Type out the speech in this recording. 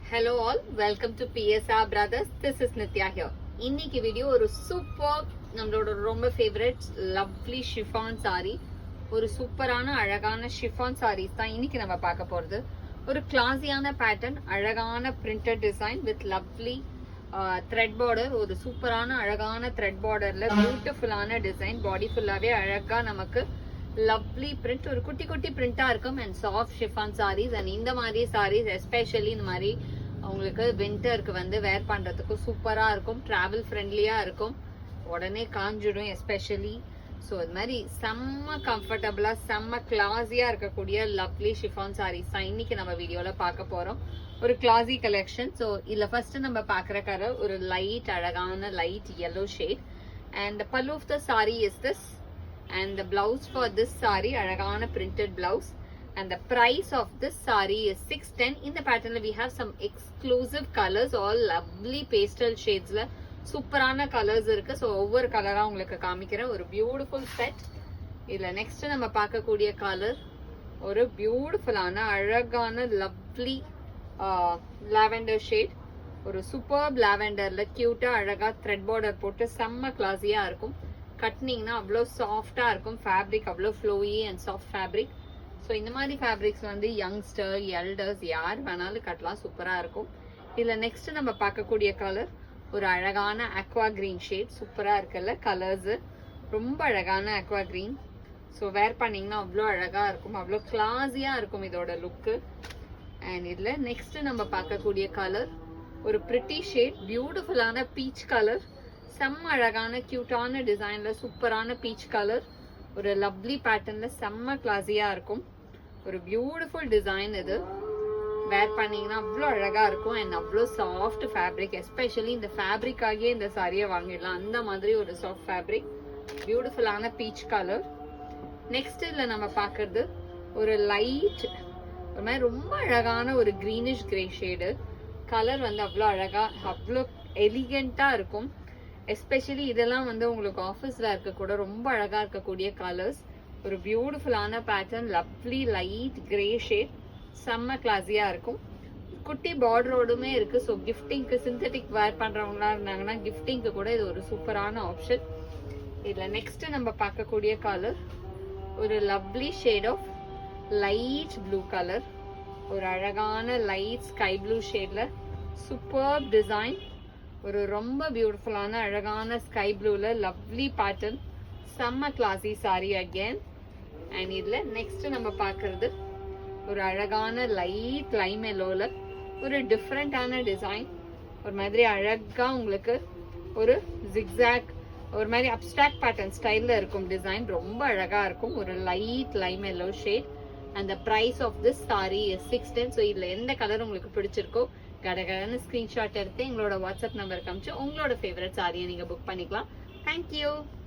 Hello all, welcome to PSR Brothers. This is Nitya here. இன்னைக்கு video ஒரு super நம்மளோட ரொம்ப ஃபேவரட் லவ்லி ஷிஃபான் சாரி, ஒரு சூப்பரான அழகான ஷிஃபான் சாரீஸ் தான் இன்னைக்கு நம்ம பார்க்க போறது. ஒரு கிளாஸியான பேட்டர்ன், அழகான printed design with lovely thread border. ஒரு சூப்பரான அழகான த்ரெட் பார்டர்ல பியூட்டிஃபுல்லான டிசைன், பாடி ஃபுல்லாவே அழகா நமக்கு லவ்லி பிரிண்ட், ஒரு குட்டி குட்டி பிரிண்டா இருக்கும் and soft chiffon sarees. And இந்த மாதிரி சாரீஸ் எஸ்பெஷலி இந்த மாதிரி உங்களுக்கு வின்டருக்கு வந்து வேர் பண்றதுக்கு சூப்பரா இருக்கும், டிராவல் ஃப்ரெண்ட்லியா இருக்கும், உடனே காஞ்சிடும் எஸ்பெஷலி. ஸோ இது மாதிரி செம்ம கம்ஃபர்டபுளா செம்ம கிளாஸியா இருக்கக்கூடிய லவ்லி ஷிஃபான் சாரீஸ் தான் இன்னைக்கு நம்ம வீடியோல பார்க்க போறோம். ஒரு கிளாஸி கலெக்ஷன். ஸோ இதுல ஃபர்ஸ்ட் நம்ம பாக்குற கலர் ஒரு லைட் அழகான light yellow shade and the pallu of the saree is this. And the blouse for this saree அழகான printed blouse, and the price of this saree is 610. in the pattern we have some exclusive colors, all lovely pastel shades la சூப்பரான colours இருக்கு. So ஒவ்வொரு கலரா உங்களுக்கு காமிக்கிறேன். ஒரு beautiful set. இதுல next நம்ம பார்க்கக்கூடிய கலர் ஒரு பியூட்டிஃபுல்லான அழகான லவ்லி லாவெண்டர் ஷேட். ஒரு சூப்பர் லாவெண்டர்ல கியூட்டா அழகா த்ரெட் பார்டர் போட்டு செம்ம கிளாஸியா இருக்கும். கட்டினீங்கன்னா அவ்வளோ சாஃப்டா இருக்கும். ஃபேப்ரிக் அவ்வளோ flowy and soft fabric. So இந்த மாதிரி ஃபேப்ரிக்ஸ் வந்து யங்ஸ்டர் எல்டர்ஸ் யார் வேணாலும் கட்டலாம், சூப்பரா இருக்கும். இதுல நெக்ஸ்ட் நம்ம பார்க்கக்கூடிய கலர் ஒரு அழகான அக்வா கிரீன் ஷேட். சூப்பரா இருக்குல்ல கலர்ஸ், ரொம்ப அழகான அக்வா கிரீன். ஸோ வேர் பண்ணீங்கன்னா அவ்வளோ அழகா இருக்கும், அவ்வளோ கிளாஸியா இருக்கும் இதோட லுக்கு. அண்ட் இதுல நெக்ஸ்ட் நம்ம பார்க்கக்கூடிய கலர் ஒரு பிரிட்டி ஷேட், பியூட்டிஃபுல்லான பீச் கலர், செம்ம அழகான கியூட்டான டிசைன்ல சூப்பரான பீச் கலர். ஒரு லவ்லி பேட்டர்ன்ல செம்ம கிளாஸியா இருக்கும். ஒரு பியூட்டிஃபுல் டிசைன் இது. வேர் பண்ணீங்கன்னா அவ்வளோ அழகா இருக்கும் அண்ட் அவ்வளோ சாஃப்ட் ஃபேப்ரிக். எஸ்பெஷலி இந்த ஃபேப்ரிக்காகியே இந்த சாரியை வாங்கிடலாம், அந்த மாதிரி ஒரு சாஃப்ட் ஃபேப்ரிக். பியூட்டிஃபுல்லான பீச் கலர். நெக்ஸ்ட் இதுல நம்ம பாக்குறது ஒரு லைட் ஒரு மாதிரி ரொம்ப அழகான ஒரு கிரீனிஷ் கிரே ஷேடு. கலர் வந்து அவ்வளோ அழகா அவ்வளோ எலிகென்ட்டா இருக்கும். எஸ்பெஷலி இதெல்லாம் வந்து உங்களுக்கு ஆஃபீஸ்ல இருக்க கூட ரொம்ப அழகா இருக்கக்கூடிய கலர்ஸ். ஒரு பியூட்டிஃபுல்லான pattern, lovely light grey shade, செம்ம கிளாஸியா இருக்கும். குட்டி பார்டரோடுமே இருக்கு. ஸோ கிஃப்டிங்க்கு சிந்தட்டிக் வேர் பண்றவங்களா இருந்தாங்கன்னா கிஃப்டிங்க்கு கூட இது ஒரு சூப்பரான ஆப்ஷன். இதுல நெக்ஸ்ட் நம்ம பார்க்கக்கூடிய கலர் ஒரு lovely shade of light blue colour. ஒரு அழகான லைட் ஸ்கை ப்ளூ ஷேட்ல சூப்பர் டிசைன். ஒரு ரொம்ப பியூட்டிஃபுல்லான அழகான ஸ்கை ப்ளூல லவ்லி பேட்டர்ன், செம்ம கிளாஸி சாரி அகேன். அண்ட் இதுல நெக்ஸ்ட் நம்ம பாக்குறது ஒரு அழகான லைட் லைம் எல்லோல ஒரு டிஃப்ரெண்டான டிசைன். ஒரு மாதிரி அழகா உங்களுக்கு ஒரு ஜிக்ஸாக் ஒரு மாதிரி அப்டிராக்ட் பேட்டர்ன் ஸ்டைல்ல இருக்கும் டிசைன், ரொம்ப அழகா இருக்கும். ஒரு light Lime yellow shade. And the price of this saree is 610. So இதுல எந்த கலர் உங்களுக்கு பிடிச்சிருக்கோ கடகடன்னு ஸ்கிரீன்ஷாட் எடுத்து எங்களோட வாட்ஸ்அப் நம்பருக்கு அனுப்பிச்சு உங்களோட ஃபேவரட் சாரியை நீங்க புக் பண்ணிக்கலாம். தேங்க்யூ.